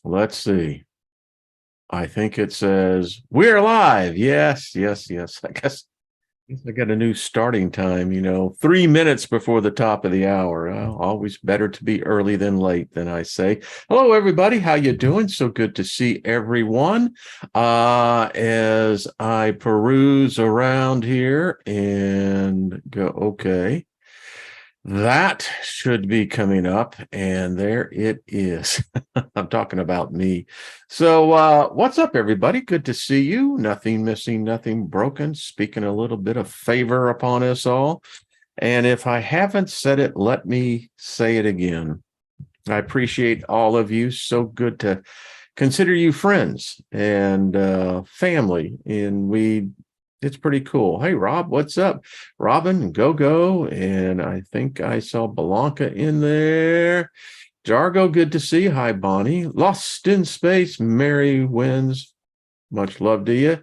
Let's see. I think it says we're live. Yes, yes, yes. I guess I got a new starting time, 3 minutes before the top of the hour. Always better to be early than late, than I say. Hello, everybody. How you doing? So good to see everyone. As I peruse around here and go, okay. That should be coming up, and there it is. I'm talking about me. So, what's up, everybody? Good to see you. Nothing missing, nothing broken. Speaking a little bit of favor upon us all. And if I haven't said it, let me say it again. I appreciate all of you. So good to consider you friends and family. And it's pretty cool. Hey, Rob, what's up? Robin, go. And I think I saw Belanca in there. Jargo, good to see you. Hi, Bonnie. Lost in Space, Mary wins. Much love to you.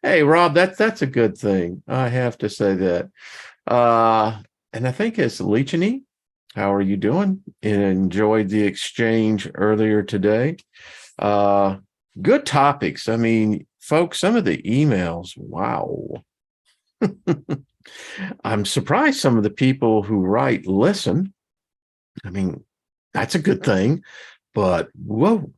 Hey, Rob, that's a good thing. I have to say that. And I think it's Leechany. How are you doing? Enjoyed the exchange earlier today. Good topics. I mean, folks, some of the emails, wow. I'm surprised some of the people who write listen. I mean, that's a good thing, but whoa,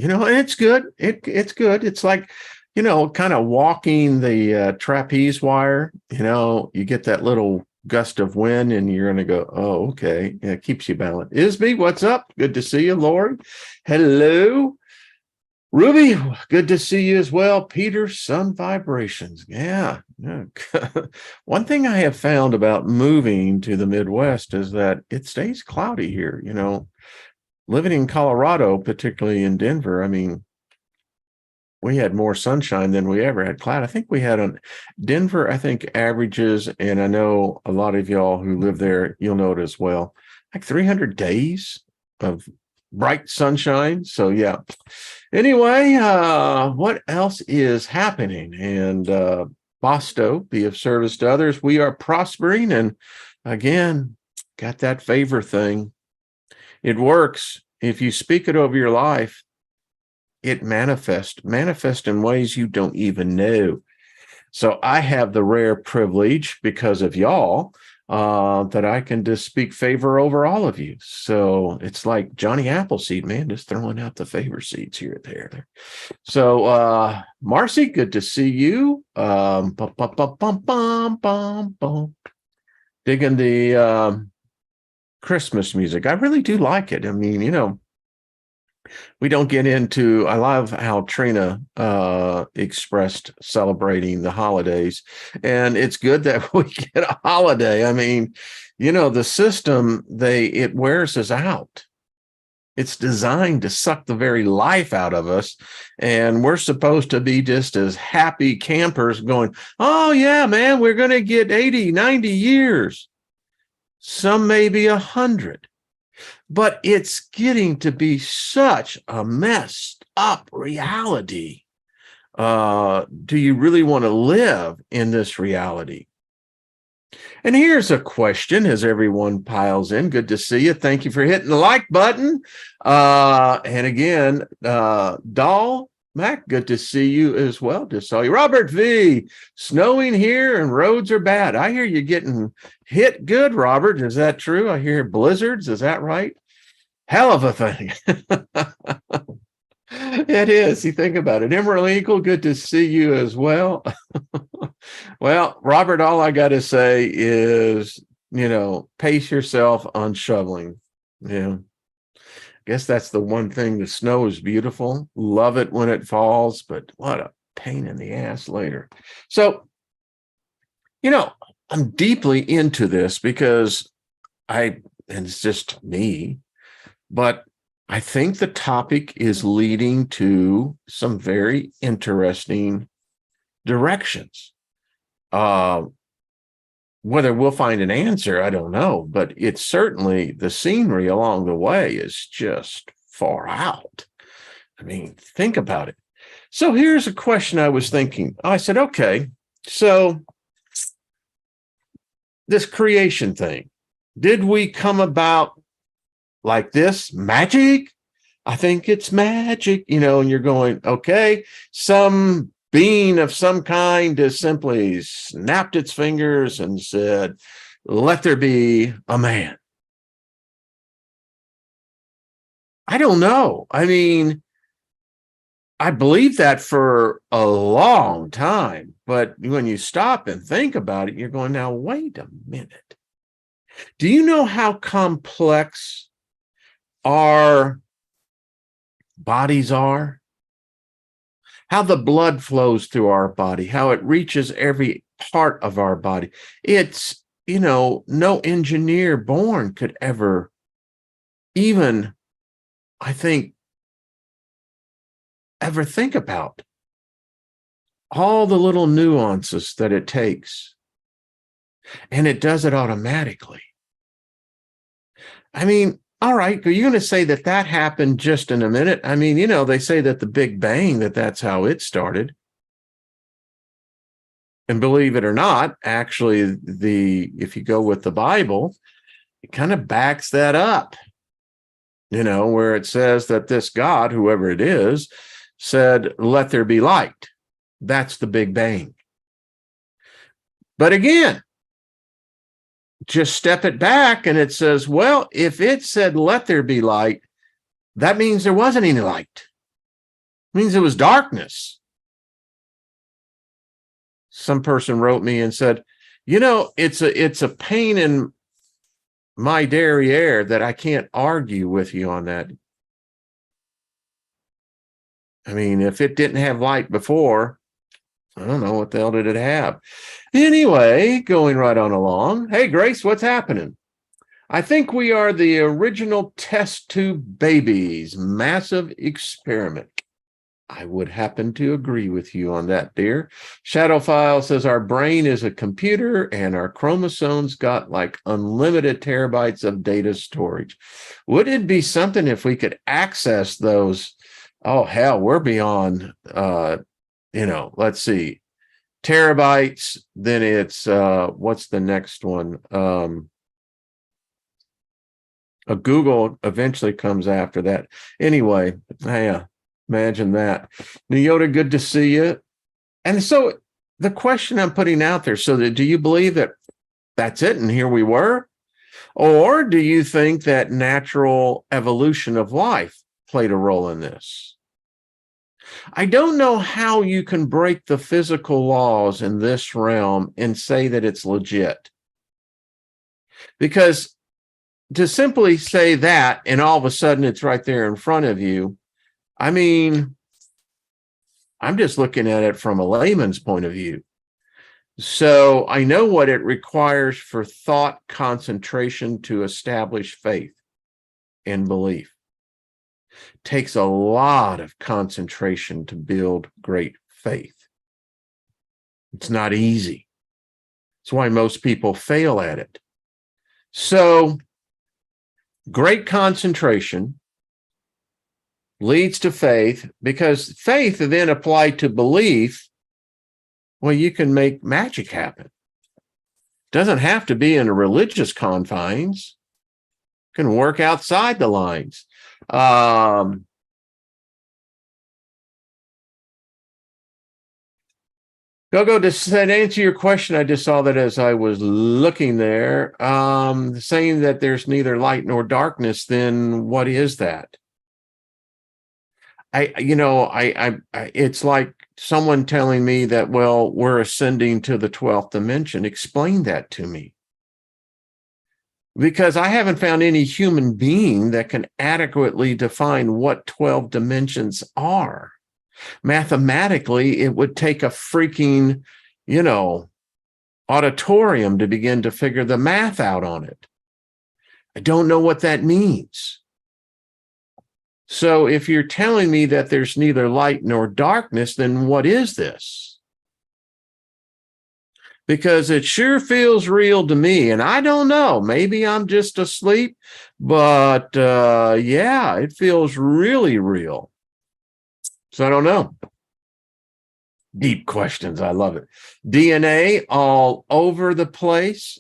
and it's good. It's good. It's like, kind of walking the trapeze wire. You get that little gust of wind and you're going to go, oh, okay. Yeah, it keeps you balanced. Isby, what's up? Good to see you. Lori, hello. Ruby, good to see you as well. Peter, Sun Vibrations. Yeah. One thing I have found about moving to the Midwest is that it stays cloudy here. Living in Colorado, particularly in Denver, I mean, we had more sunshine than we ever had cloud. I think we had Denver, I think averages, and I know a lot of y'all who live there, you'll know it as well, like 300 days of bright sunshine. So yeah. Anyway, what else is happening? And Bosto, be of service to others. We are prospering, and again, got that favor thing. It works. If you speak it over your life, it manifests in ways you don't even know. So I have the rare privilege, because of y'all, that I can just speak favor over all of you. So it's like Johnny Appleseed, man, just throwing out the favor seeds here and there. So Marcy, good to see you. Digging the Christmas music. I really do like it. I mean, we don't get into, I love how Trina expressed celebrating the holidays, and it's good that we get a holiday. I mean, the system, it wears us out. It's designed to suck the very life out of us, and we're supposed to be just as happy campers going, oh yeah, man, we're going to get 80, 90 years. Some maybe 100. But it's getting to be such a messed up reality. Do you really want to live in this reality? And here's a question as everyone piles in. Good to see you. Thank you for hitting the like button. And again, Doll Mac, good to see you as well. Just saw you. Robert V, snowing here and roads are bad. I hear you getting hit good, Robert. Is that true? I hear blizzards. Is that right? Hell of a thing. It is. You think about it. Emerald Eagle, good to see you as well. Well, Robert, all I got to say is, pace yourself on shoveling. Yeah. Guess that's the one thing. The snow is beautiful. Love it when it falls, but what a pain in the ass later. So, I'm deeply into this because and it's just me, but I think the topic is leading to some very interesting directions. Whether we'll find an answer, I don't know, but it's certainly, the scenery along the way is just far out. I mean, think about it. So here's a question I was thinking. I said, okay, so this creation thing, did we come about like this, magic. I think it's magic, and you're going, okay, some being of some kind has simply snapped its fingers and said, let there be a man. I don't know. I mean, I believed that for a long time, but when you stop and think about it, you're going, now, wait a minute. Do you know how complex our bodies are? How the blood flows through our body, how it reaches every part of our body. It's, no engineer born could ever even, I think, ever think about all the little nuances that it takes. And it does it automatically. I mean, all right, are you going to say that happened just in a minute? I mean, they say that the Big Bang, that's how it started. And believe it or not, actually, if you go with the Bible, it kind of backs that up, where it says that this God, whoever it is, said, let there be light. That's the Big Bang. But again, just step it back and it says, well, if it said, let there be light, that means there wasn't any light. It means it was darkness. Some person wrote me and said, it's a pain in my derriere that I can't argue with you on that. I mean, if it didn't have light before, I don't know, what the hell did it have? Anyway, going right on along. Hey, Grace, what's happening? I think we are the original test tube babies. Massive experiment. I would happen to agree with you on that, dear. Shadowfile says our brain is a computer and our chromosomes got like unlimited terabytes of data storage. Would it be something if we could access those? Oh, hell, we're beyond, let's see, terabytes. Then it's, what's the next one? A Google eventually comes after that. Anyway, yeah. Imagine that. Nyota, good to see you. And so the question I'm putting out there, so do you believe that that's it and here we were? Or do you think that natural evolution of life played a role in this? I don't know how you can break the physical laws in this realm and say that it's legit. Because to simply say that and all of a sudden it's right there in front of you, I mean, I'm just looking at it from a layman's point of view. So I know what it requires for thought concentration to establish faith and belief. It takes a lot of concentration to build great faith. It's not easy. That's why most people fail at it. So great concentration leads to faith, because faith then applied to belief, well, you can make magic happen. It doesn't have to be in a religious confines. It can work outside the lines. Go to answer your question. I just saw that as I was looking there, saying that there's neither light nor darkness. Then what is that? It's like someone telling me that, well, we're ascending to the 12th dimension. Explain that to me. Because I haven't found any human being that can adequately define what 12 dimensions are. Mathematically, it would take a freaking, auditorium to begin to figure the math out on it. I don't know what that means. So if you're telling me that there's neither light nor darkness, then what is this? Because it sure feels real to me. And I don't know, maybe I'm just asleep, but yeah, it feels really real. So I don't know. Deep questions. I love it. DNA all over the place.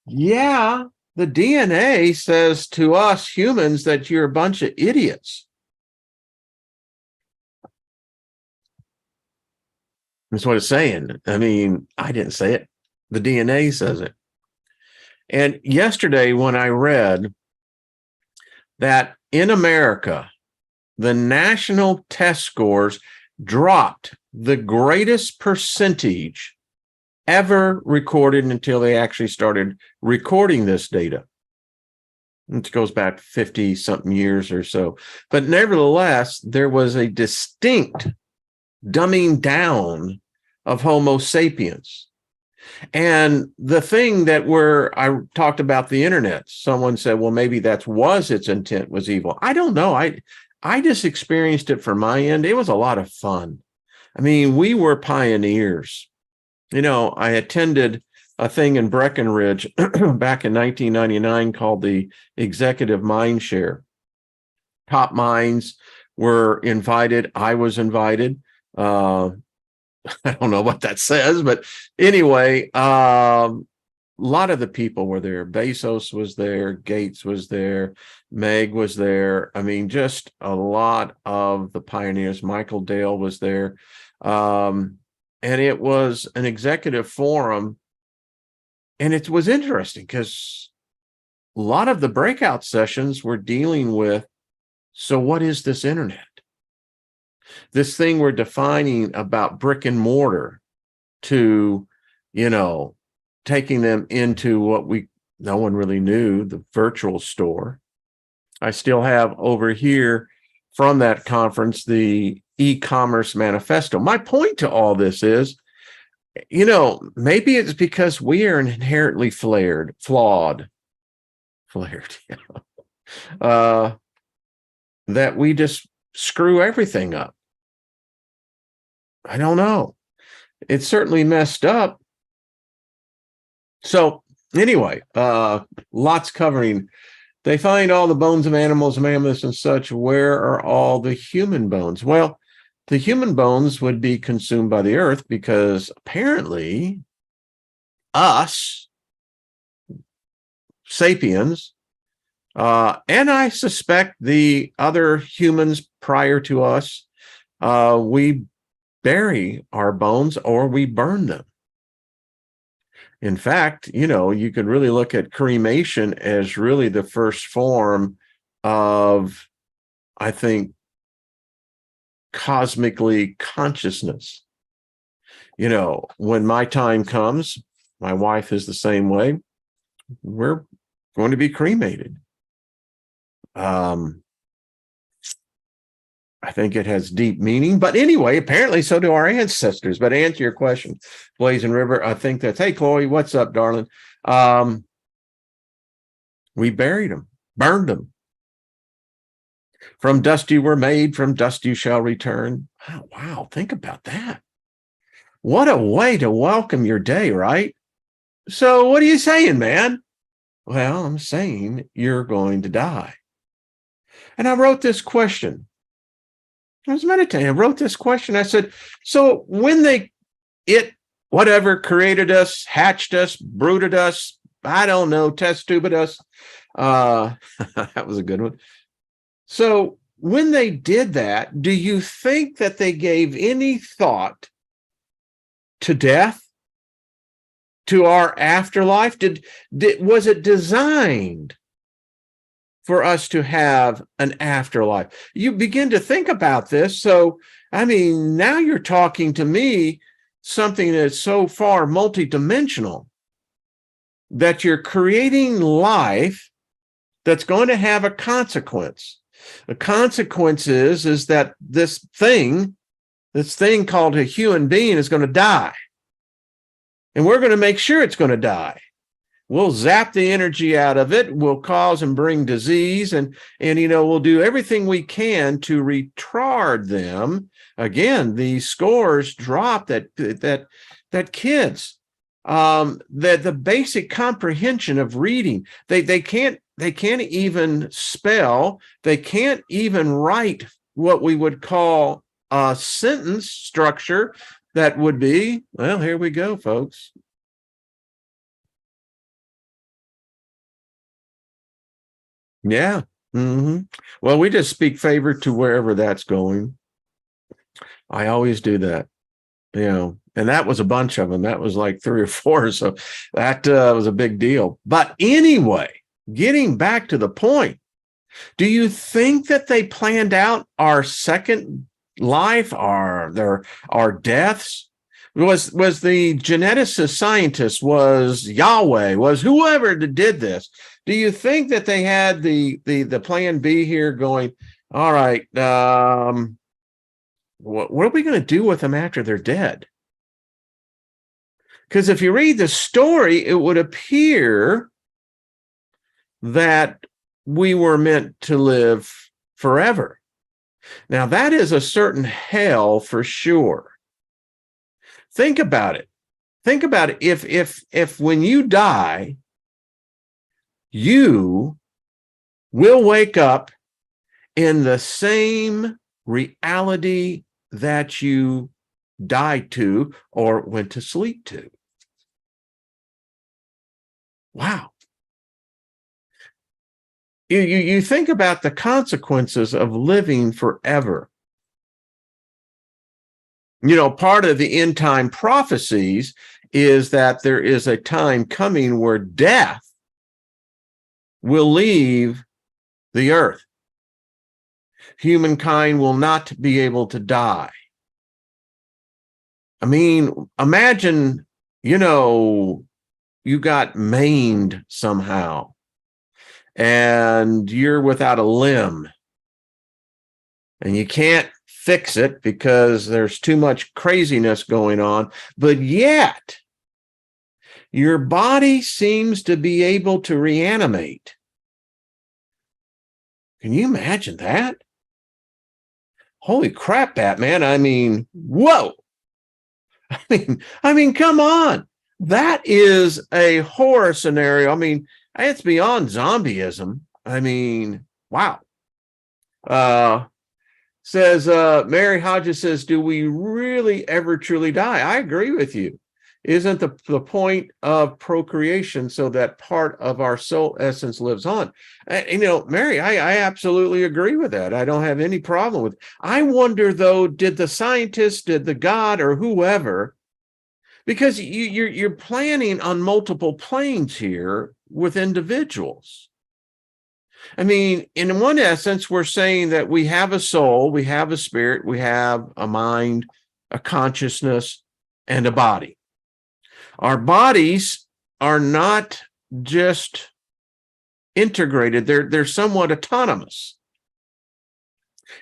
Yeah. The DNA says to us humans that you're a bunch of idiots. That's what it's saying. I mean, I didn't say it. The DNA says it. And yesterday, when I read that in America, the national test scores dropped the greatest percentage ever recorded until they actually started recording this data. It goes back 50 something years or so. But nevertheless, there was a distinct dumbing down of Homo sapiens. And the thing that I talked about the internet, someone said, well, maybe that was its intent was evil. I don't know. I just experienced it from my end. It was a lot of fun. I mean, we were pioneers. You know, I attended a thing in Breckenridge back in 1999 called the Executive Mindshare. Top minds were invited. I was invited. I don't know what that says, but anyway, a lot of the people were there. Bezos was there. Gates was there. Meg was there. I mean, just a lot of the pioneers. Michael Dale was there. And it was an executive forum. And it was interesting because a lot of the breakout sessions were dealing with, so what is this internet? This thing we're defining about brick and mortar to, you know, taking them into what no one really knew, the virtual store. I still have over here from that conference, the e-commerce manifesto. My point to all this is, you know, maybe it's because we are inherently flawed, yeah. That we just screw everything up. I don't know. It's certainly messed up. So anyway, lots covering. They find all the bones of animals, mammoths and such. Where are all the human bones? Well, the human bones would be consumed by the earth because apparently us, sapiens, and I suspect the other humans prior to us, we bury our bones or we burn them. In fact, you know, you could really look at cremation as really the first form of, I think, cosmically consciousness. You know, when my time comes, my wife is the same way, we're going to be cremated. I think it has deep meaning, but anyway, apparently so do our ancestors. But to answer your question, Blazing River, I think that's, hey, Chloe, what's up, darling? We buried them, burned them. From dust you were made, from dust you shall return. Oh, wow, think about that. What a way to welcome your day, right? So what are you saying, man? Well, I'm saying you're going to die. And I wrote this question. I was meditating. I wrote this question. I said, so when whatever created us, hatched us, brooded us, I don't know, test tubed us. That was a good one. So when they did that, do you think that they gave any thought to death, to our afterlife? Was it designed for us to have an afterlife? You begin to think about this. So, I mean, now you're talking to me something that's so far multidimensional that you're creating life that's going to have a consequence. The consequence is that this thing called a human being is going to die. And we're going to make sure it's going to die. We'll zap the energy out of it. We'll cause and bring disease, and you know, we'll do everything we can to retard them. Again, the scores drop that kids, that the basic comprehension of reading, they can't even spell. They can't even write what we would call a sentence structure. That would be, well, here we go, folks. Yeah. Well, we just speak favor to wherever that's going. I always do that, and that was a bunch of them. That was like three or four. So that was a big deal. But anyway, getting back to the point, do you think that they planned out our second life, our deaths? Was the geneticist, scientist, was Yahweh, was whoever that did this? Do you think that they had the plan B here, going, all right, what are we going to do with them after they're dead? Because if you read the story, it would appear that we were meant to live forever. Now, that is a certain hell for sure. Think about it. Think about it. If when you die, you will wake up in the same reality that you died to or went to sleep to. Wow. You think about the consequences of living forever. Part of the end time prophecies is that there is a time coming where death will leave the earth. Humankind will not be able to die. I mean, imagine, you got maimed somehow and you're without a limb and you can't fix it because there's too much craziness going on, but yet your body seems to be able to reanimate. Can you imagine that? Holy crap, Batman. I mean, whoa. I mean, come on. That is a horror scenario. I mean, it's beyond zombieism. I mean, wow. Says Mary Hodges says, do we really ever truly die? I agree with you. Isn't the point of procreation so that part of our soul essence lives on? Mary, I absolutely agree with that. I don't have any problem with it. I wonder, though, did the scientist, did the God, or whoever, because you're planning on multiple planes here with individuals. I mean, in one essence, we're saying that we have a soul, we have a spirit, we have a mind, a consciousness, and a body. Our bodies are not just integrated, they're somewhat autonomous.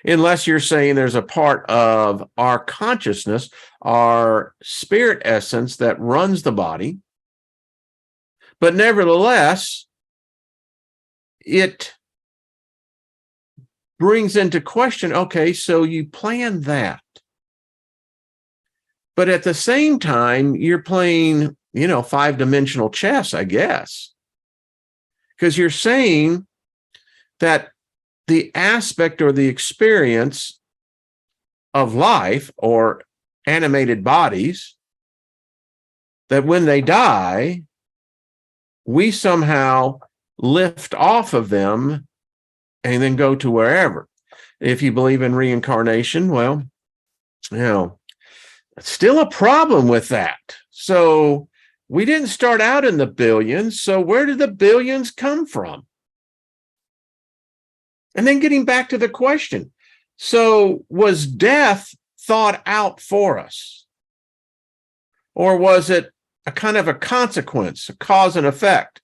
Unless you're saying there's a part of our consciousness, our spirit essence that runs the body. But nevertheless, it brings into question, okay, so you planned that. But at the same time, you're playing, five-dimensional chess, I guess. Because you're saying that the aspect or the experience of life or animated bodies, that when they die, we somehow lift off of them and then go to wherever. If you believe in reincarnation, well, still a problem with that. So we didn't start out in the billions. So where did the billions come from? And then getting back to the question. So was death thought out for us? Or was it a kind of a consequence, a cause and effect,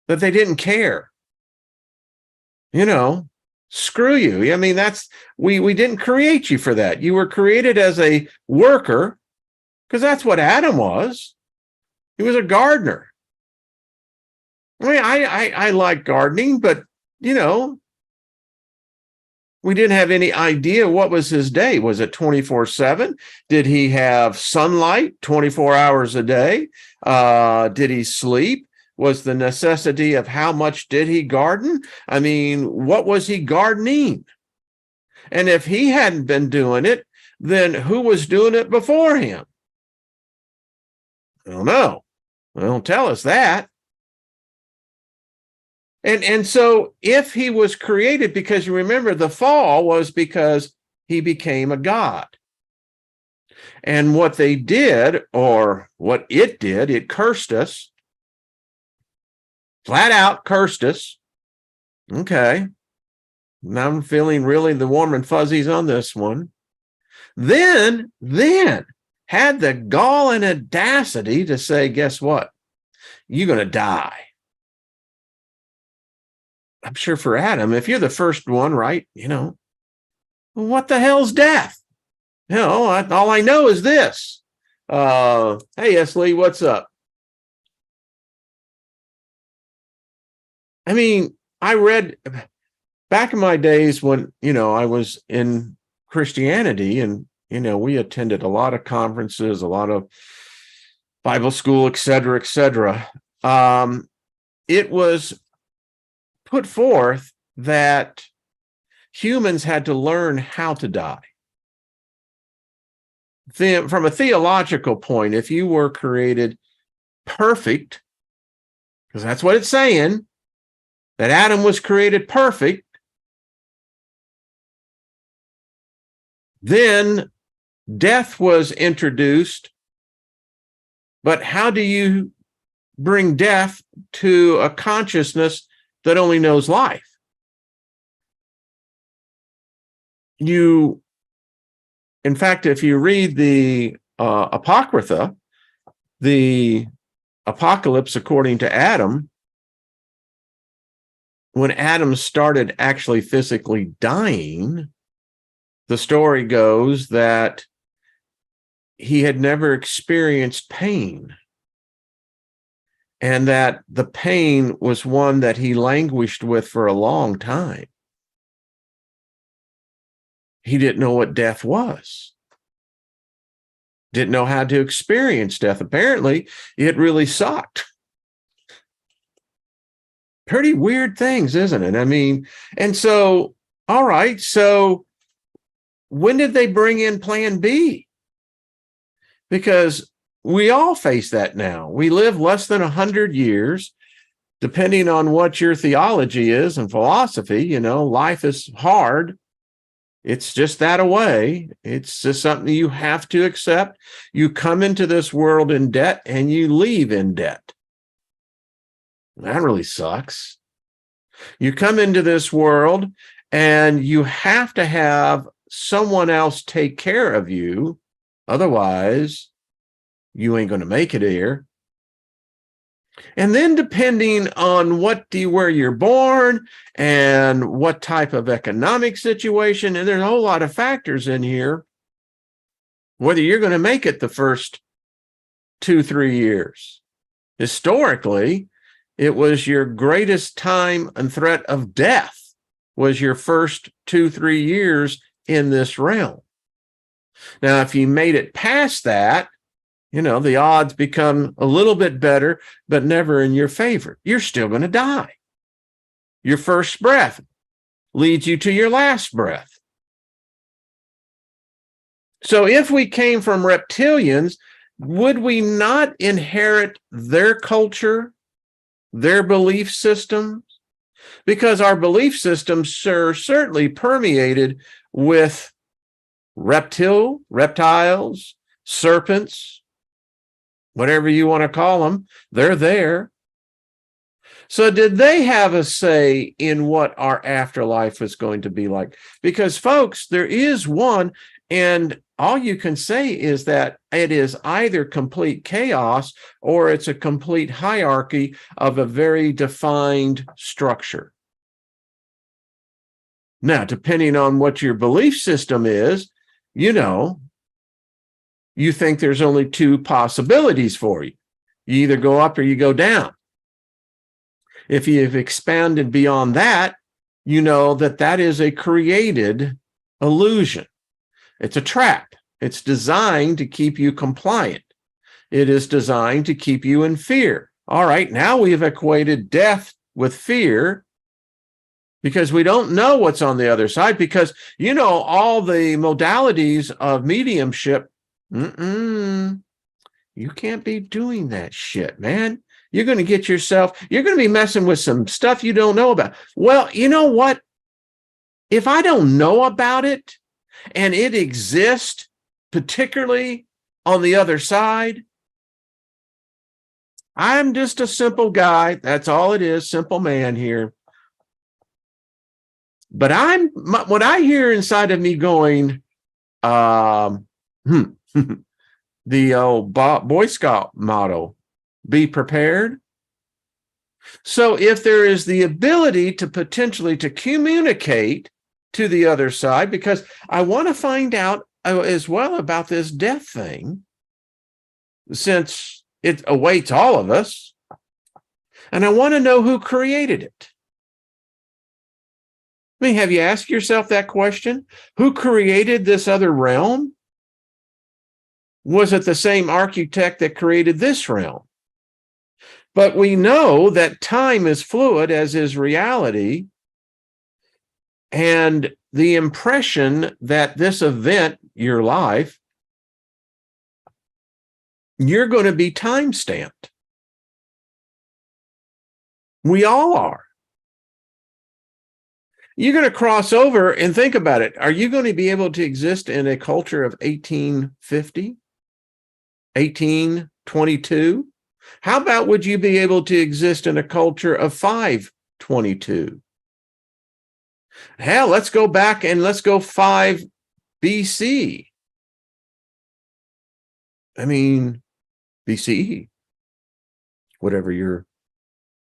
that they didn't care? Screw you. I mean, we didn't create you for that. You were created as a worker, because that's what Adam was. He was a gardener. I mean, I like gardening, but we didn't have any idea what was his day. Was it 24/7? Did he have sunlight 24 hours a day? Did he sleep? Was the necessity of how much did he garden? I mean, what was he gardening? And if he hadn't been doing it, then who was doing it before him? I don't know. They don't tell us that. And so if he was created, because you remember the fall was because he became a god. And what they did, or what it did, it cursed us. Flat out cursed us. Okay. Now I'm feeling really the warm and fuzzies on this one. Then had the gall and audacity to say, guess what? You're going to die. I'm sure for Adam, if you're the first one, right? What the hell's death? All I know is this. Hey, Esley, what's up? I mean, I read back in my days when, I was in Christianity, and, we attended a lot of conferences, a lot of Bible school, et cetera, et cetera. It was put forth that humans had to learn how to die. From a theological point, if you were created perfect, because that's what it's saying, that Adam was created perfect, then death was introduced. But how do you bring death to a consciousness that only knows life? In fact, if you read the Apocrypha, the apocalypse according to Adam, when Adam started actually physically dying, the story goes that he had never experienced pain, and that the pain was one that he languished with for a long time. He didn't know what death was. Didn't know how to experience death. Apparently, it really sucked. Pretty weird things, isn't it? I mean, and so, all right, so when did they bring in Plan B? Because we all face that now. We live less than 100 years, depending on what your theology is and philosophy. Life is hard. It's just that way. It's just something you have to accept. You come into this world in debt and you leave in debt. That really sucks. You come into this world and you have to have someone else take care of you. Otherwise, you ain't going to make it here. And then depending on where you're born and what type of economic situation, and there's a whole lot of factors in here, whether you're going to make it the first 2-3 years. Historically, it was your greatest time and threat of death was your first 2-3 years in this realm. Now, if you made it past that, the odds become a little bit better, but never in your favor. You're still going to die. Your first breath leads you to your last breath. So if we came from reptilians, would we not inherit their culture, their belief systems? Because our belief systems are certainly permeated with reptiles, serpents, whatever you want to call them, they're there. So did they have a say in what our afterlife is going to be like? Because, folks, there is one, and all you can say is that it is either complete chaos or it's a complete hierarchy of a very defined structure. Now, depending on what your belief system is, you think there's only two possibilities for you. You either go up or you go down. If you've expanded beyond that, you know that is a created illusion. It's a trap. It's designed to keep you compliant. It is designed to keep you in fear. All right, now we've equated death with fear because we don't know what's on the other side, because, all the modalities of mediumship, you can't be doing that shit, man. You're going to get yourself, you're going to be messing with some stuff you don't know about. Well, you know what? If I don't know about it and it exists, particularly on the other side, I'm just a simple guy. That's all it is, simple man here. But what I hear inside of me going, the old Boy Scout motto, be prepared. So if there is the ability to potentially to communicate to the other side, because I want to find out as well about this death thing, since it awaits all of us, and I want to know who created it. I mean, have you asked yourself that question? Who created this other realm? Was it the same architect that created this realm? But we know that time is fluid, as is reality. And the impression that this event, your life, you're going to be time-stamped. We all are. You're going to cross over and think about it. Are you going to be able to exist in a culture of 1850, 1822? How about would you be able to exist in a culture of 522? Hell, let's go back and let's go 5 BC. I mean, BCE, whatever your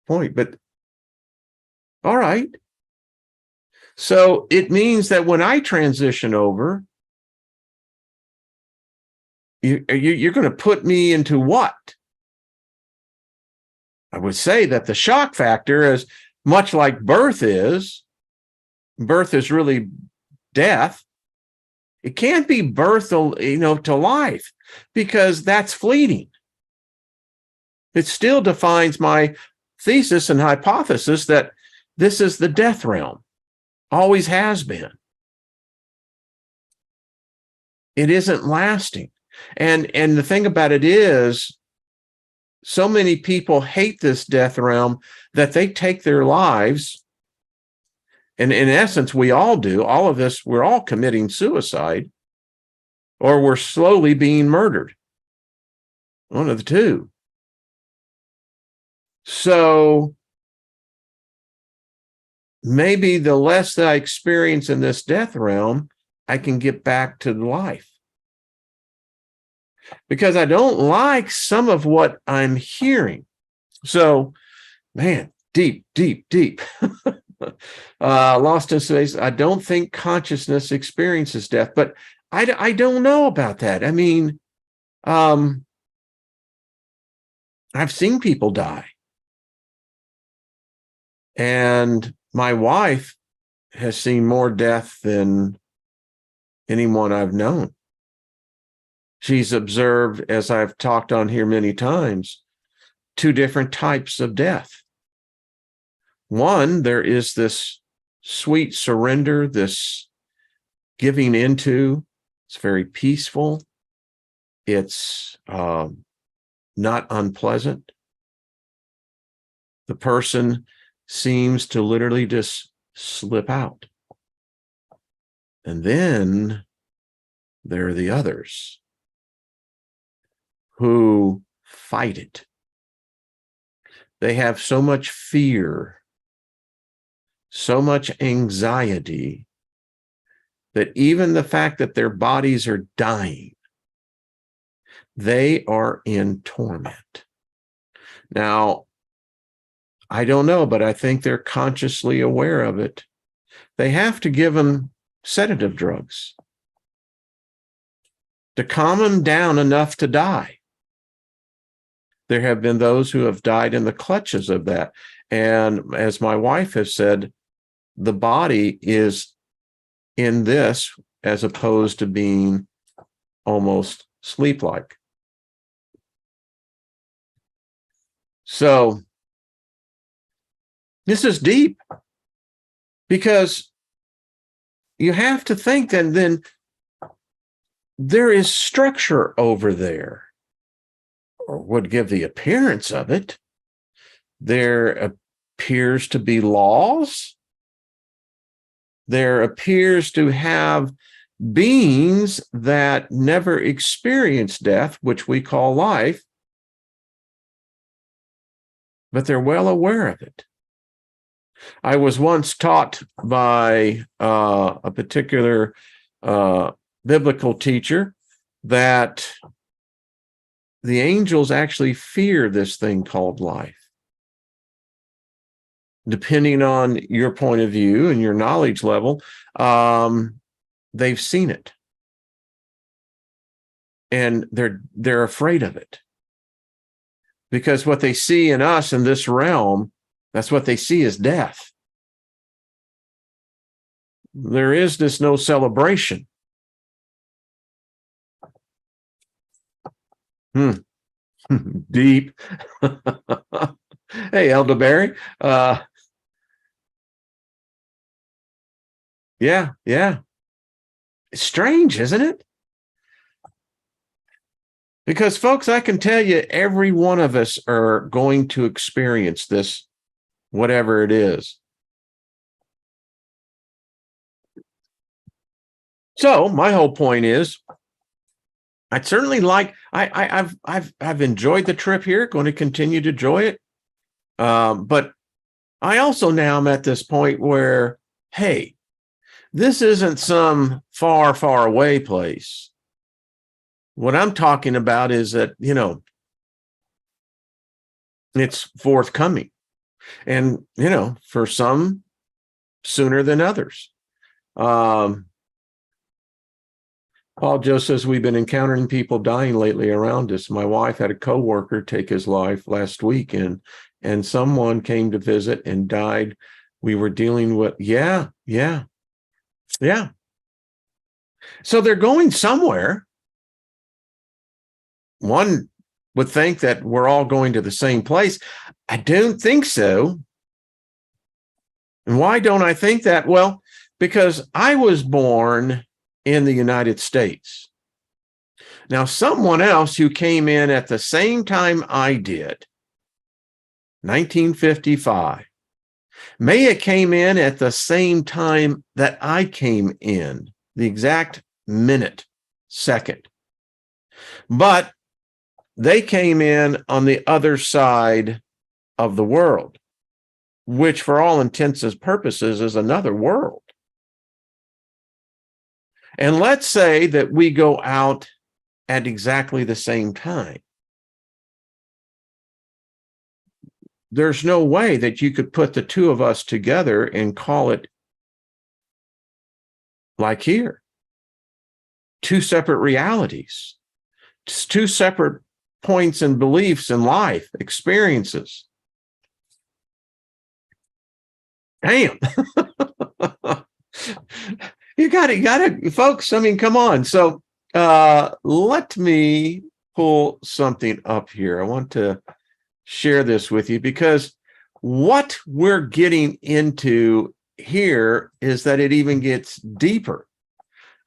point, but all right. So it means that when I transition over, you're going to put me into what? I would say that the shock factor, is much like birth is really death. It can't be birth, to life, because that's fleeting. It still defines my thesis and hypothesis that this is the death realm. Always has been. It isn't lasting. And the thing about it is, so many people hate this death realm that they take their lives. And in essence, we all do. All of us, we're all committing suicide, or we're slowly being murdered. One of the two. So maybe the less that I experience in this death realm, I can get back to life. Because I don't like some of what I'm hearing. So, man, deep. Lost in space. I don't think consciousness experiences death, but I don't know about that. I mean, I've seen people die. And my wife has seen more death than anyone I've known. She's observed, as I've talked on here many times, 2 different types of death. One, there is this sweet surrender, this giving into. It's very peaceful. It's not unpleasant. The person seems to literally just slip out. And then there are the others who fight it. They have so much fear, so much anxiety, that even the fact that their bodies are dying, they are in torment. Now, I don't know, but I think they're consciously aware of it. They have to give them sedative drugs to calm them down enough to die. There have been those who have died in the clutches of that. And as my wife has said, the body is in this as opposed to being almost sleep-like. So this is deep, because you have to think that then there is structure over there, or would give the appearance of it. there appears to be laws. There appears to have beings that never experience death, which we call life, but they're well aware of it. I was once taught by a particular biblical teacher that the angels actually fear this thing called life. Depending on your point of view and your knowledge level, they've seen it. And they're afraid of it. Because what they see in us in this realm, that's what they see as death. There is this no celebration. Deep. Hey, Elderberry. Yeah. It's strange, isn't it? Because, folks, I can tell you, every one of us are going to experience this, whatever it is. So my whole point is, I'd certainly like. I've enjoyed the trip here. Going to continue to enjoy it, but I also now am at this point where, hey, this isn't some far, far away place. What I'm talking about is that, it's forthcoming. And, for some, sooner than others. Paul Joe says, we've been encountering people dying lately around us. My wife had a coworker take his life last week, and someone came to visit and died. We were dealing with, yeah. So they're going somewhere. One would think that we're all going to the same place. I don't think so. And why don't I think that? Well, because I was born in the United States. Now, someone else who came in at the same time I did, 1955, may have came in at the same time that I came in, the exact minute, second. But they came in on the other side of the world, which for all intents and purposes is another world. And let's say that we go out at exactly the same time. There's no way that you could put the two of us together and call it like here. Two separate realities, two separate points and beliefs in life, experiences. Damn. You got it, folks. I mean, come on. So let me pull something up here. I want to share this with you because what we're getting into here is that it even gets deeper.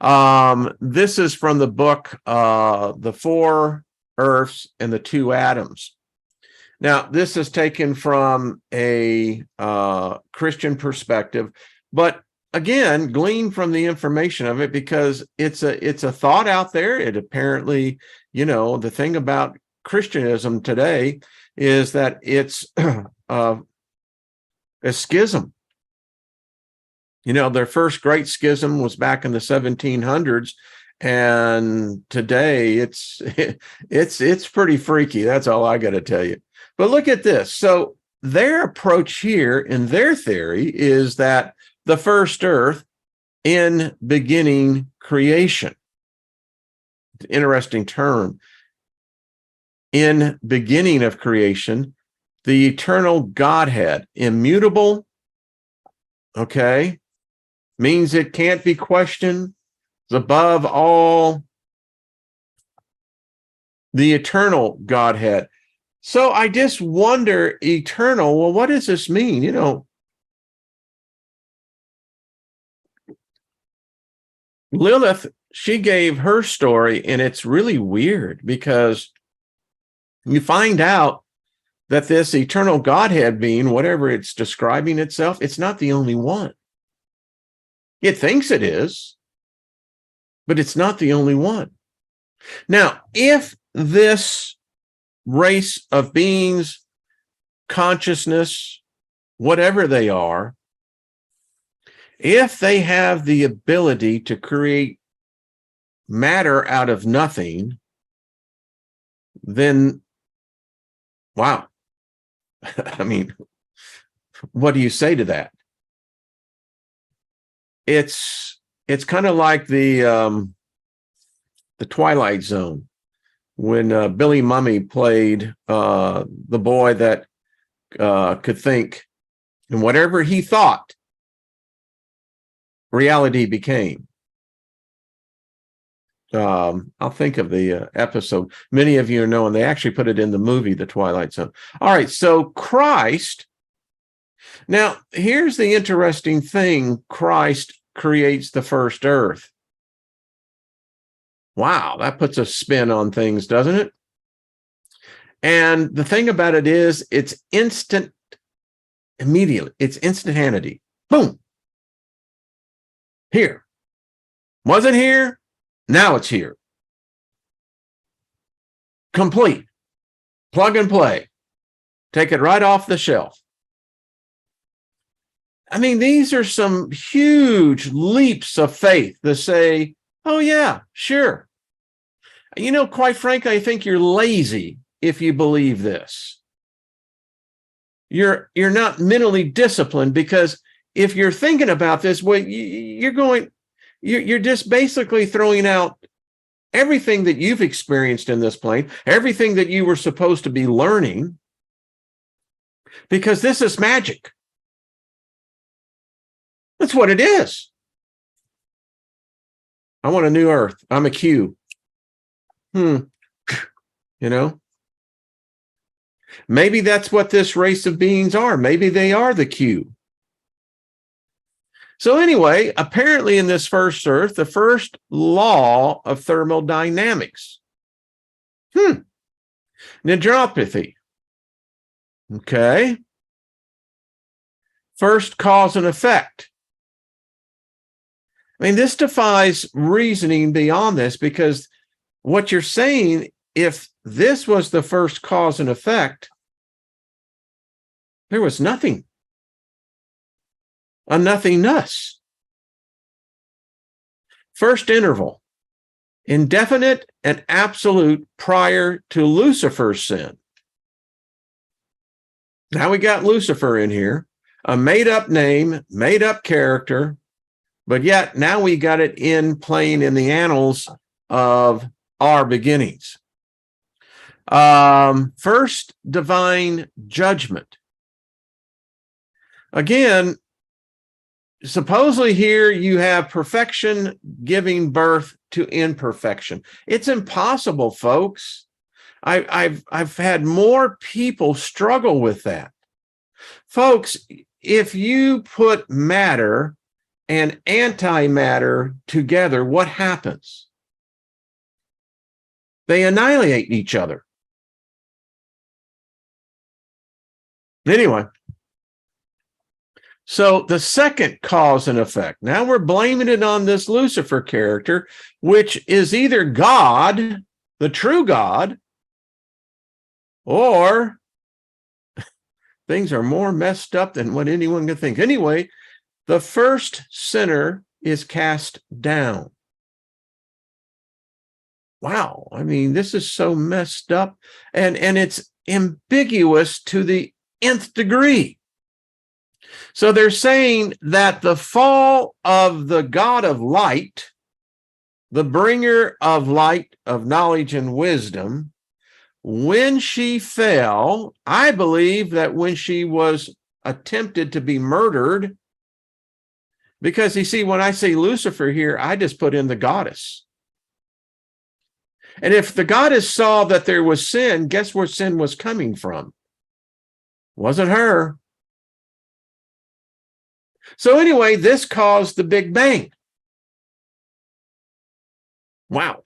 This is from the book, The Four Earths and the Two Atoms. Now, this is taken from a Christian perspective, but again, glean from the information of it because it's a thought out there. It apparently, the thing about Christianism today is that it's a schism. Their first great schism was back in the 1700s, and today it's pretty freaky. That's all I got to tell you. But look at this. So their approach here in their theory is that the first earth in beginning creation. Interesting term. In beginning of creation, the eternal Godhead, immutable, okay, means it can't be questioned, it's above all, the eternal Godhead. So I just wonder, eternal, well, what does this mean? Lilith, she gave her story, and it's really weird because you find out that this eternal Godhead being, whatever it's describing itself, it's not the only one. It thinks it is, but it's not the only one. Now, if this race of beings, consciousness, whatever they are, if they have the ability to create matter out of nothing, then, wow. I mean, what do you say to that? It's kind of like the Twilight Zone, when Billy Mumy played the boy that could think, and whatever he thought, reality became. I'll think of the episode. Many of you know, and they actually put it in the movie, The Twilight Zone. All right, so Christ. Now, here's the interesting thing. Christ creates the first earth. Wow, that puts a spin on things, doesn't it? And the thing about it is, it's instant, immediately. It's instantaneity. Boom. Here. Wasn't here. Now it's here. Complete. Plug and play. Take it right off the shelf. I mean, these are some huge leaps of faith to say, oh, yeah, sure. You know, quite frankly, I think you're lazy if you believe this. You're not mentally disciplined, because if you're thinking about this, well, you're just basically throwing out everything that you've experienced in this plane, everything that you were supposed to be learning, because this is magic. That's what it is. I want a new earth. I'm a Q. You know? Maybe that's what this race of beings are. Maybe they are the Q. So anyway, apparently in this first earth, the first law of thermodynamics. Nidropathy. Okay. First cause and effect. I mean, this defies reasoning beyond this, because what you're saying, if this was the first cause and effect, there was nothing. A nothingness. First interval, indefinite and absolute prior to Lucifer's sin. Now we got Lucifer in here, a made-up name, made-up character, but yet now we got it playing in the annals of our beginnings. First divine judgment. Again, supposedly here you have perfection giving birth to imperfection. It's impossible, folks. I've had more people struggle with that. Folks, if you put matter and antimatter together, what happens? They annihilate each other. Anyway, so the second cause and effect. Now we're blaming it on this Lucifer character, which is either God, the true God, or things are more messed up than what anyone can think. Anyway, the first sinner is cast down. Wow, I mean, this is so messed up, and it's ambiguous to the nth degree. So they're saying that the fall of the God of light, the bringer of light, of knowledge and wisdom, when she fell, I believe that when she was attempted to be murdered, because you see, when I say Lucifer here, I just put in the goddess. And if the goddess saw that there was sin, guess where sin was coming from? Wasn't her. So anyway, this caused the Big Bang. Wow.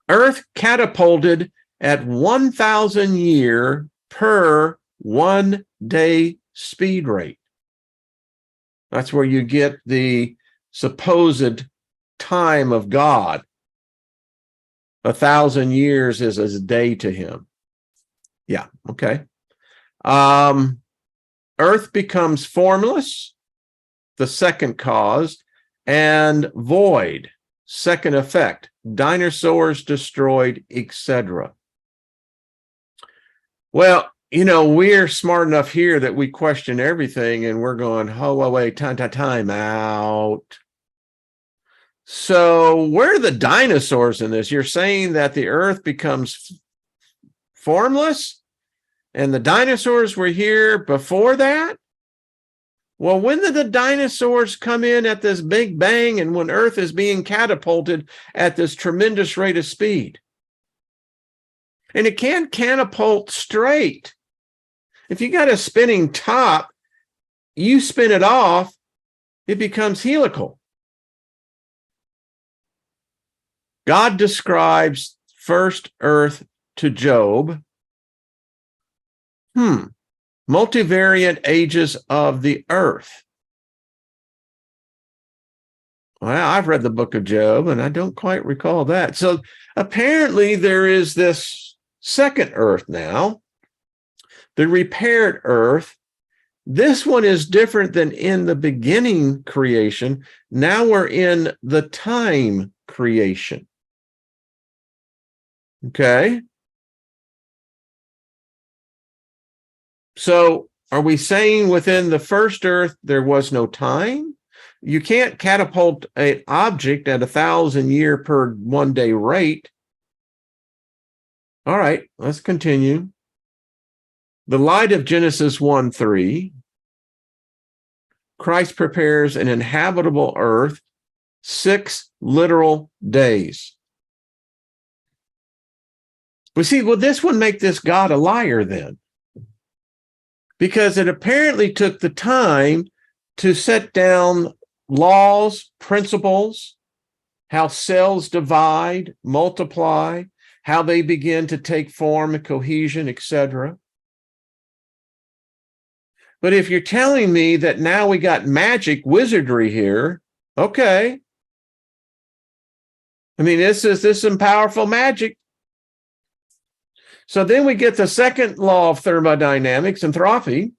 Earth catapulted at 1,000 year per 1 day speed rate. That's where you get the supposed time of God. 1,000 years is as a day to him. Yeah, okay. Earth becomes formless, the second cause, and void, second effect. Dinosaurs destroyed, etc. Well, we're smart enough here that we question everything, and we're going, oh, wait, time out. So where are the dinosaurs in this? You're saying that the earth becomes formless and the dinosaurs were here before that? Well, when did the dinosaurs come in at this big bang and when earth is being catapulted at this tremendous rate of speed? And it can't catapult straight. If you got a spinning top, you spin it off, it becomes helical. God describes first earth to Job. Multivariate ages of the earth. Well, I've read the book of Job, and I don't quite recall that. So apparently there is this second earth now, the repaired earth. This one is different than in the beginning creation. Now we're in the time creation. Okay. So are we saying within the first earth there was no time? You can't catapult an object at 1,000 year per 1 day rate. All right, let's continue. The light of Genesis 1:3. Christ prepares an inhabitable earth, 6 literal days. We see, will this one make this God a liar then? Because it apparently took the time to set down laws, principles, how cells divide, multiply, how they begin to take form and cohesion, etc. But if you're telling me that now we got magic wizardry here, okay. I mean, this is some powerful magic. So then we get the second law of thermodynamics, entropy.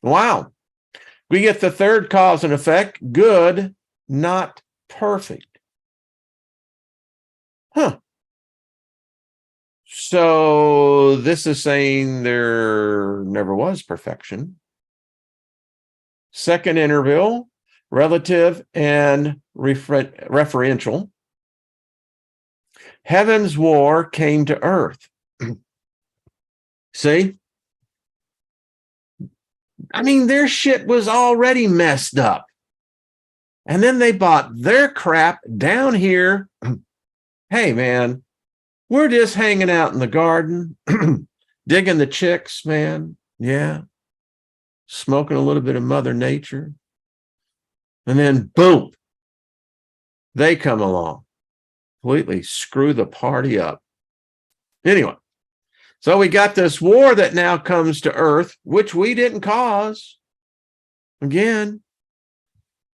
Wow. We get the third cause and effect, good, not perfect. So this is saying there never was perfection. Second interval, relative and referential. Heaven's war came to earth. See? I mean, their shit was already messed up. And then they bought their crap down here. Hey, man, we're just hanging out in the garden, digging the chicks, man. Yeah. Smoking a little bit of Mother Nature. And then, boom, they come along. Completely screw the party up. Anyway, so we got this war that now comes to earth, which we didn't cause. Again,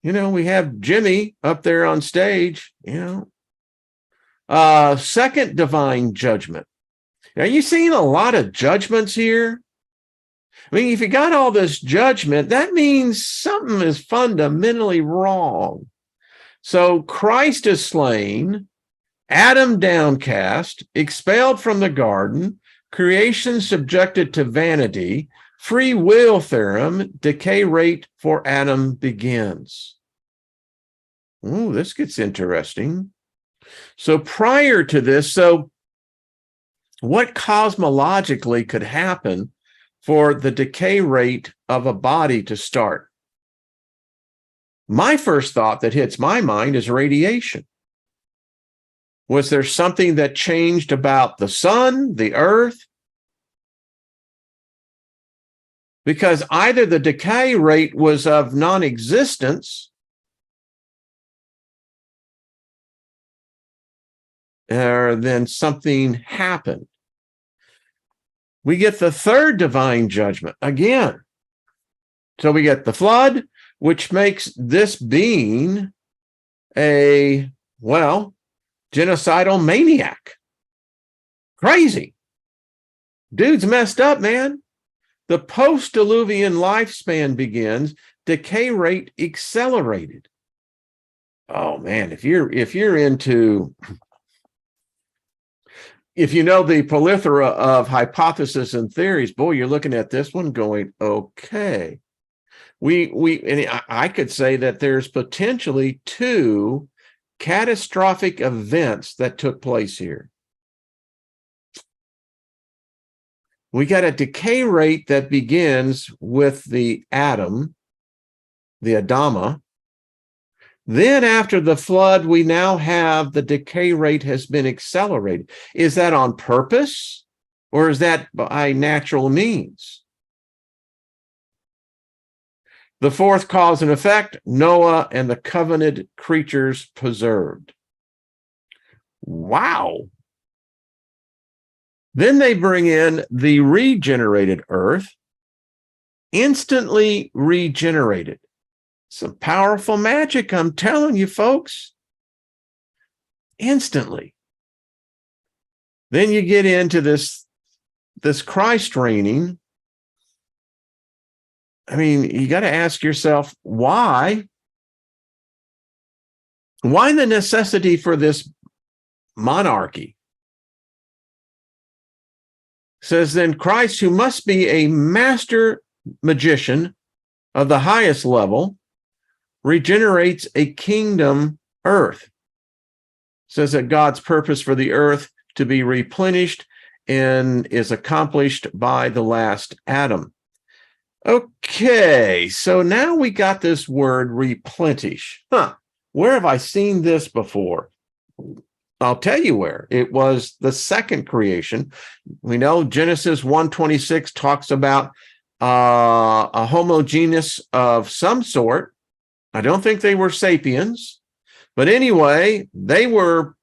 we have Jimmy up there on stage, Second divine judgment. Are you seeing a lot of judgments here? I mean, if you got all this judgment, that means something is fundamentally wrong. So Christ is slain, Adam downcast, expelled from the garden, creation subjected to vanity, free will theorem, decay rate for Adam begins. Ooh, this gets interesting. So prior to this, what cosmologically could happen for the decay rate of a body to start? My first thought that hits my mind is radiation. Was there something that changed about the sun, the earth? Because either the decay rate was of non-existence, then something happened. We get the third divine judgment again. So we get the flood, which makes this being a, well, genocidal maniac. Crazy. Dude's messed up, man. The post-Diluvian lifespan begins, decay rate accelerated. Oh man, if you know the plethora of hypotheses and theories, boy, you're looking at this one going, okay. And I could say that there's potentially two catastrophic events that took place here. We got a decay rate that begins with the atom, the Adama. Then after the flood, we now have the decay rate has been accelerated. Is that on purpose or is that by natural means? The fourth cause and effect, Noah and the covenanted creatures preserved. Wow. Then they bring in the regenerated earth, instantly regenerated. Some powerful magic, I'm telling you, folks. Instantly. Then you get into this Christ reigning. I mean, you got to ask yourself, why? Why the necessity for this monarchy? Says then Christ, who must be a master magician of the highest level, regenerates a kingdom earth. Says that God's purpose for the earth to be replenished and is accomplished by the last Adam. Okay, so now we got this word replenish. Where have I seen this before? I'll tell you where. It was the second creation. We know Genesis 1:26 talks about a homogeneous of some sort. I don't think they were sapiens, but anyway, they were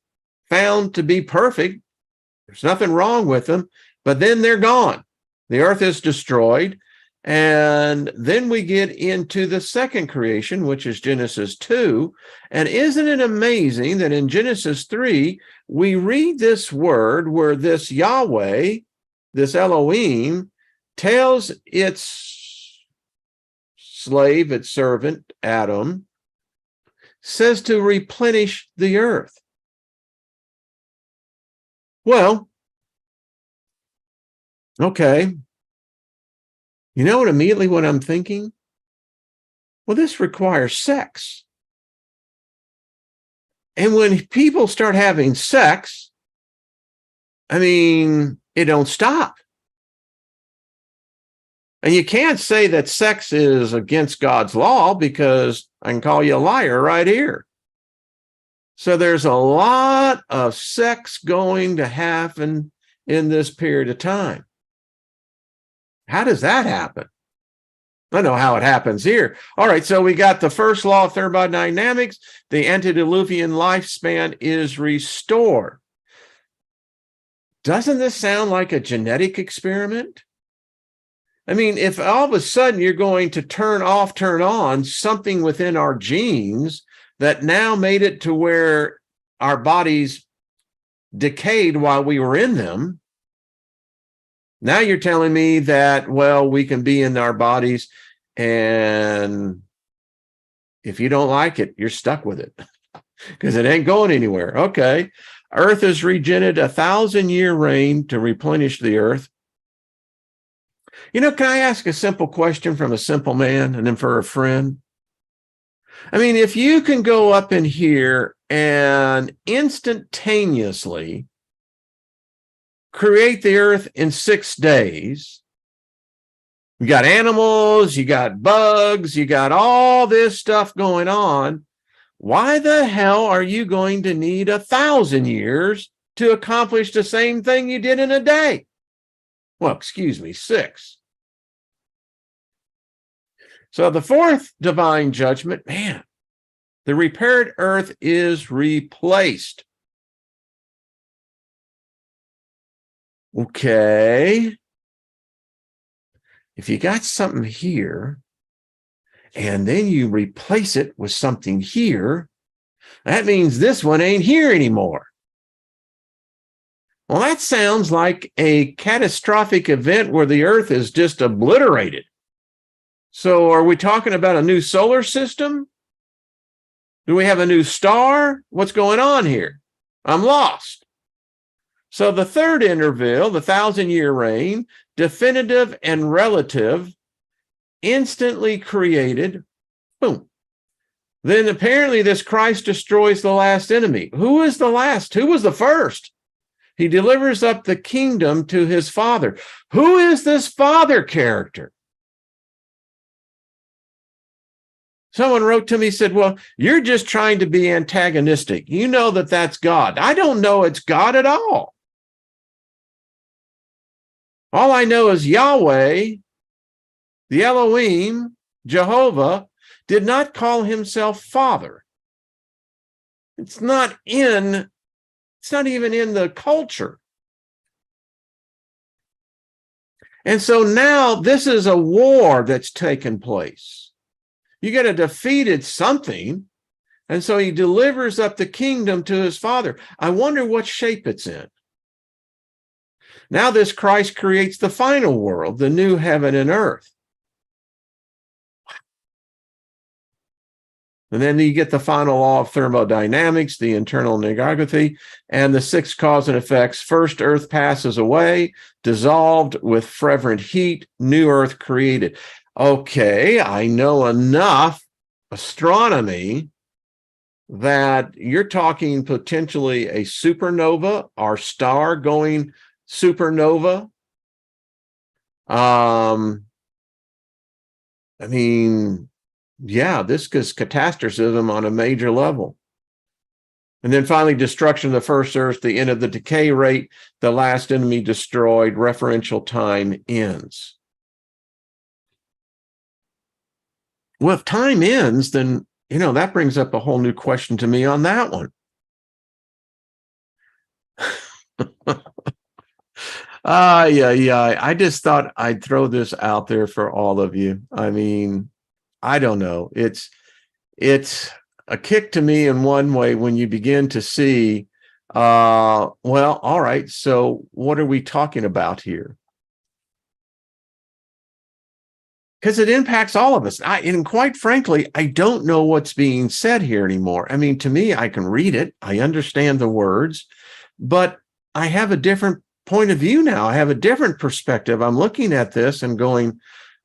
found to be perfect. There's nothing wrong with them, but then they're gone. The earth is destroyed. And then we get into the second creation, which is Genesis 2. And isn't it amazing that in Genesis 3, we read this word where this Yahweh, this Elohim, tells its slave, its servant, Adam, says to replenish the earth. Well, okay. You know what immediately what I'm thinking? Well, this requires sex. And when people start having sex, I mean, it don't stop. And you can't say that sex is against God's law because I can call you a liar right here. So there's a lot of sex going to happen in this period of time. How does that happen? I know how it happens here. All right, so we got the first law of thermodynamics. The antediluvian lifespan is restored. Doesn't this sound like a genetic experiment? I mean, if all of a sudden you're going to turn off, turn on something within our genes that now made it to where our bodies decayed while we were in them, now you're telling me that, well, we can be in our bodies, and if you don't like it, you're stuck with it because it ain't going anywhere. Okay. Earth is regenerated, 1,000-year reign to replenish the earth. You know, can I ask a simple question from a simple man and then for a friend? I mean, if you can go up in here and instantaneously create the earth in 6 days, you got animals, you got bugs, you got all this stuff going on. Why the hell are you going to need 1,000 years to accomplish the same thing you did in a day? Well, excuse me, 6. So the fourth divine judgment, man, the repaired earth is replaced. Okay. If you got something here, and then you replace it with something here, that means this one ain't here anymore. Well, that sounds like a catastrophic event where the Earth is just obliterated. So are we talking about a new solar system? Do we have a new star? What's going on here? I'm lost. So the third interval, the 1,000-year reign, definitive and relative, instantly created, boom. Then apparently this Christ destroys the last enemy. Who is the last? Who was the first? He delivers up the kingdom to his Father. Who is this Father character? Someone wrote to me, said, well, you're just trying to be antagonistic. You know that that's God. I don't know it's God at all. All I know is Yahweh, the Elohim, Jehovah, did not call himself Father. It's not even in the culture. And so now this is a war that's taken place. You got to defeated something. And so he delivers up the kingdom to his Father. I wonder what shape it's in. Now this Christ creates the final world, the new heaven and earth. And then you get the final law of thermodynamics, the internal negativity, and the six cause and effects. First, earth passes away, dissolved with fervent heat, new earth created. Okay, I know enough astronomy that you're talking potentially a supernova or star going supernova. I mean, yeah, this is catastrophism on a major level. And then finally, destruction of the first earth, the end of the decay rate, the last enemy destroyed, referential time ends. Well, if time ends, then, that brings up a whole new question to me on that one. Yeah. I just thought I'd throw this out there for all of you. I mean, I don't know. It's a kick to me in one way when you begin to see, well, all right, so what are we talking about here? Because it impacts all of us. And quite frankly, I don't know what's being said here anymore. I mean, to me, I can read it. I understand the words, but I have a different point of view now. I have a different perspective. I'm looking at this and going,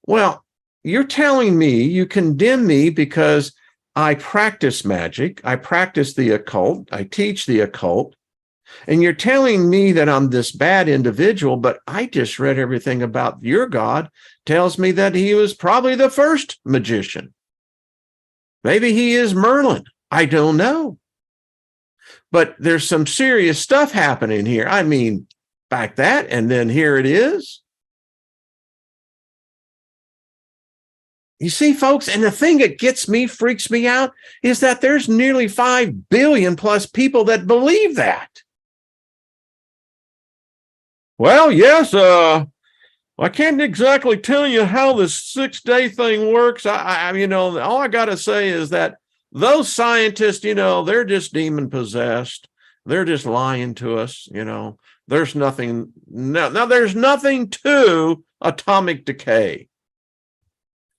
well, you're telling me, you condemn me because I practice magic, I practice the occult, I teach the occult, and you're telling me that I'm this bad individual, but I just read everything about your God, tells me that he was probably the first magician. Maybe he is Merlin. I don't know. But there's some serious stuff happening here. I mean, back that, and then here it is. You see, folks, and the thing that freaks me out, is that there's nearly 5 billion plus people that believe that. Well, yes, I can't exactly tell you how this 6-day thing works. All I got to say is that those scientists, they're just demon possessed. They're just lying to us. There's nothing. Now there's nothing to atomic decay.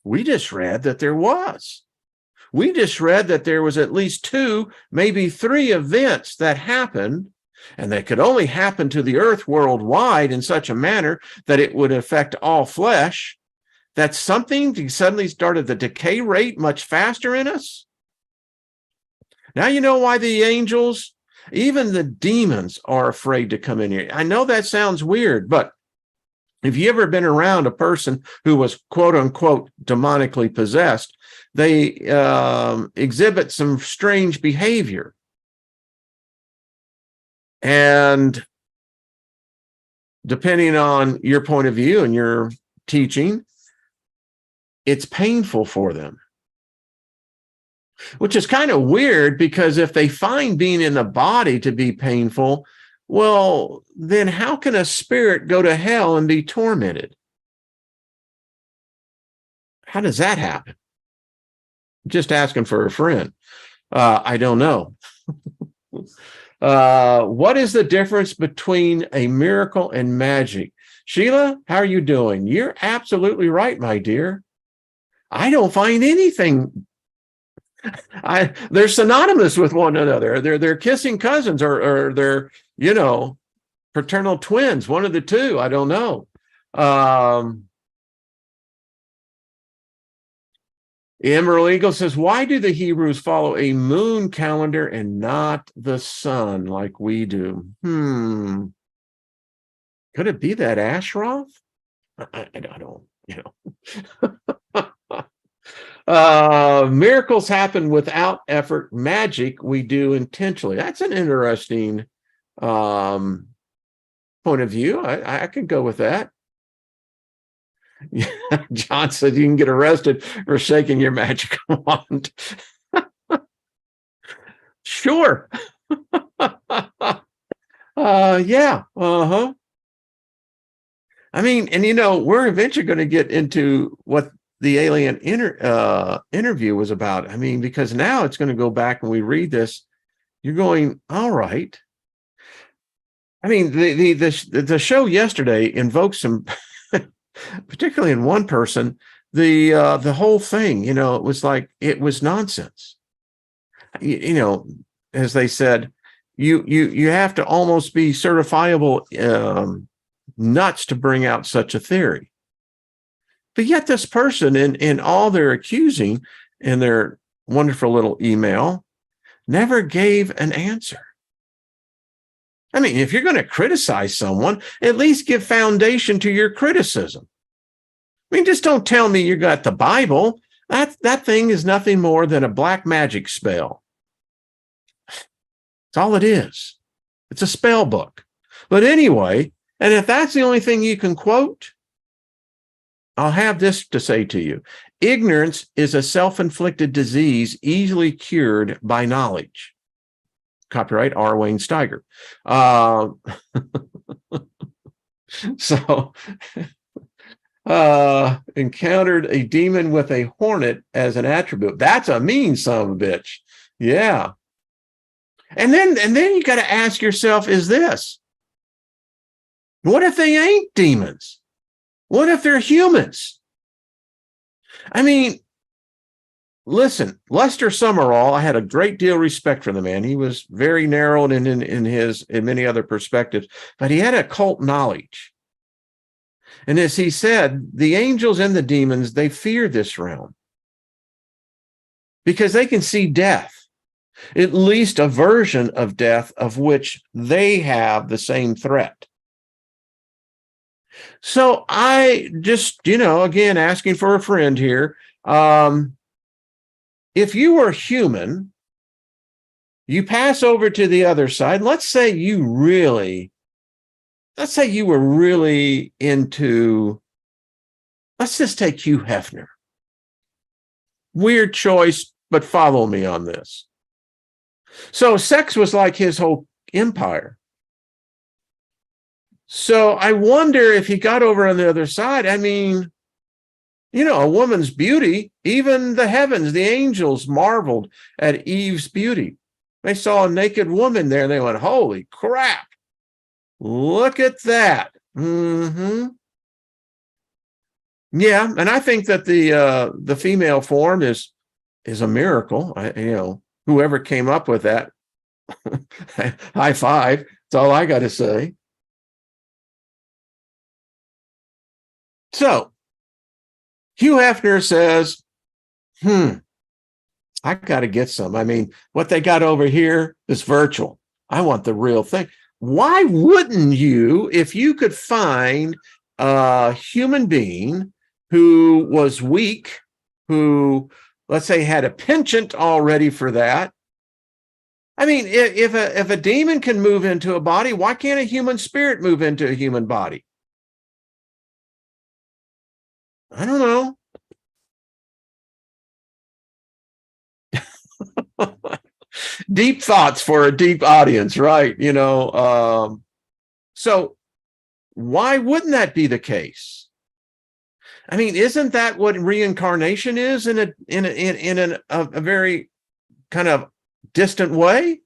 We just read that there was. We just read that there was at least 2, maybe 3 events that happened, and they could only happen to the earth worldwide in such a manner that it would affect all flesh, that something suddenly started the decay rate much faster in us. Now you know why the angels, even the demons, are afraid to come in here. I know that sounds weird, but if you ever been around a person who was quote unquote demonically possessed, they exhibit some strange behavior. And depending on your point of view and your teaching, it's painful for them. Which is kind of weird, because if they find being in the body to be painful, Well, then how can a spirit go to hell and be tormented? How does that happen? Just asking for a friend. I don't know. What is the difference between a miracle and magic? Sheila, how are you doing? You're absolutely right, my dear. I don't find anything. They're synonymous with one another. They're kissing cousins, or they're, fraternal twins, one of the two. I don't know. Emerald Eagle says, why do the Hebrews follow a moon calendar and not the sun like we do? Could it be that Ashroth? I don't, miracles happen without effort. Magic we do intentionally. That's an interesting point of view. I could go with that. John said you can get arrested for shaking your magic wand. Sure. Yeah. Uh-huh. I mean, and we're eventually going to get into what the alien interview was about. I mean, because now it's going to go back and we read this, you're going, all right. I mean, the show yesterday invoked some, particularly in one person, the whole thing, it was like, it was nonsense. As they said, you have to almost be certifiable nuts to bring out such a theory. But yet this person, in all their accusing in their wonderful little email, never gave an answer. I mean, if you're going to criticize someone, at least give foundation to your criticism. I mean, just don't tell me you got the Bible. That thing is nothing more than a black magic spell. That's all it is. It's a spell book. But anyway, and if that's the only thing you can quote, I'll have this to say to you. Ignorance is a self-inflicted disease easily cured by knowledge. Copyright R. Wayne Steiger. So encountered a demon with a hornet as an attribute. That's a mean son of a bitch. Yeah. And then you got to ask yourself, is this, what if they ain't demons? What if they're humans? I mean, listen, Lester Summerall, I had a great deal of respect for the man. He was very narrowed in many other perspectives, but he had occult knowledge. And as he said, the angels and the demons, they fear this realm because they can see death, at least a version of death of which they have the same threat. So I just, again, asking for a friend here. If you were human, you pass over to the other side. Let's say you were really into, let's just take Hugh Hefner. Weird choice, but follow me on this. So sex was like his whole empire. So I wonder if he got over on the other side. I mean, a woman's beauty, even the heavens, the angels marveled at Eve's beauty. They saw a naked woman there and they went, holy crap, look at that. Yeah, and I think that the female form is a miracle. Whoever came up with that, high five. That's all I got to say. So Hugh Hefner says, I got to get some. I mean, what they got over here is virtual. I want the real thing. Why wouldn't you, if you could find a human being who was weak, who, let's say, had a penchant already for that? I mean, if a demon can move into a body, why can't a human spirit move into a human body? I don't know. Deep thoughts for a deep audience, right? So why wouldn't that be the case? I mean, isn't that what reincarnation is in a very kind of distant way?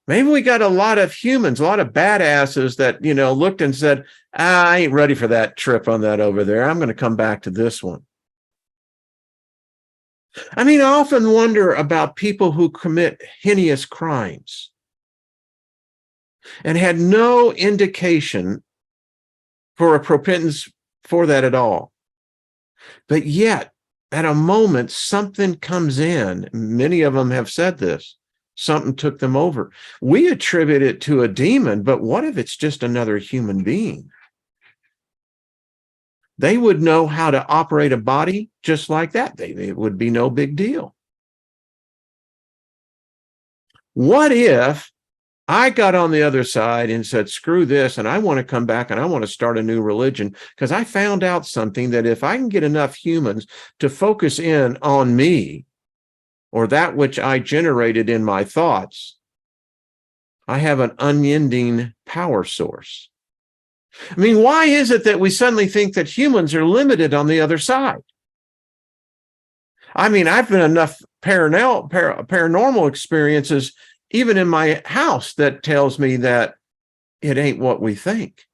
Maybe we got a lot of humans, a lot of badasses that, looked and said, I ain't ready for that trip on that over there. I'm going to come back to this one. I mean, I often wonder about people who commit heinous crimes and had no indication for a propensity for that at all. But yet, at a moment, something comes in. Many of them have said this. Something took them over. We attribute it to a demon, but what if it's just another human being? They would know how to operate a body just like that. It would be no big deal. What if I got on the other side and said, screw this, and I want to come back and I want to start a new religion because I found out something that if I can get enough humans to focus in on me or that which I generated in my thoughts, I have an unending power source. I mean, why is it that we suddenly think that humans are limited on the other side? I mean, I've been enough paranormal experiences, even in my house, that tells me that it ain't what we think.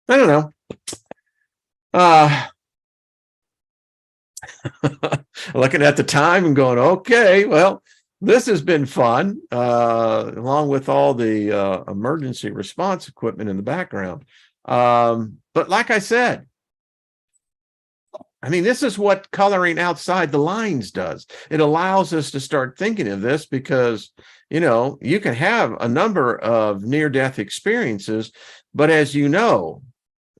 I don't know. Looking at the time and going, okay, well, this has been fun, along with all the emergency response equipment in the background. But like I said, I mean, this is what coloring outside the lines does. It allows us to start thinking of this because, you can have a number of near-death experiences, but as you know,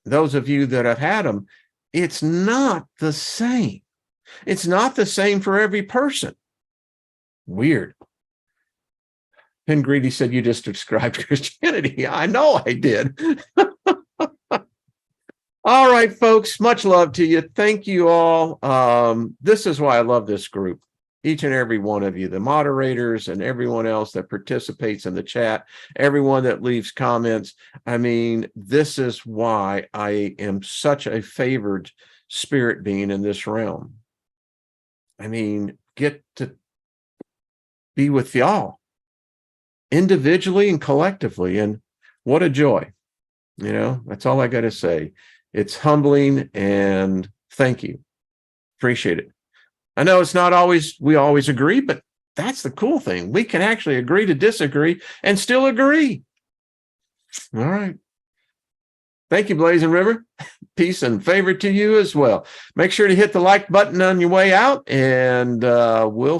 those of you that have had them, it's not the same. It's not the same for every person. Weird. Penn Greedy said you just described Christianity. I know I did. All right, folks, much love to you. Thank you all. This is why I love this group. Each and every one of you, the moderators and everyone else that participates in the chat, everyone that leaves comments. I mean, this is why I am such a favored spirit being in this realm. I mean, get to be with y'all individually and collectively. And what a joy. That's all I got to say. It's humbling and thank you. Appreciate it. I know it's not always, we always agree, but that's the cool thing. We can actually agree to disagree and still agree. All right. Thank you, Blazing River. Peace and favor to you as well. Make sure to hit the like button on your way out, and we'll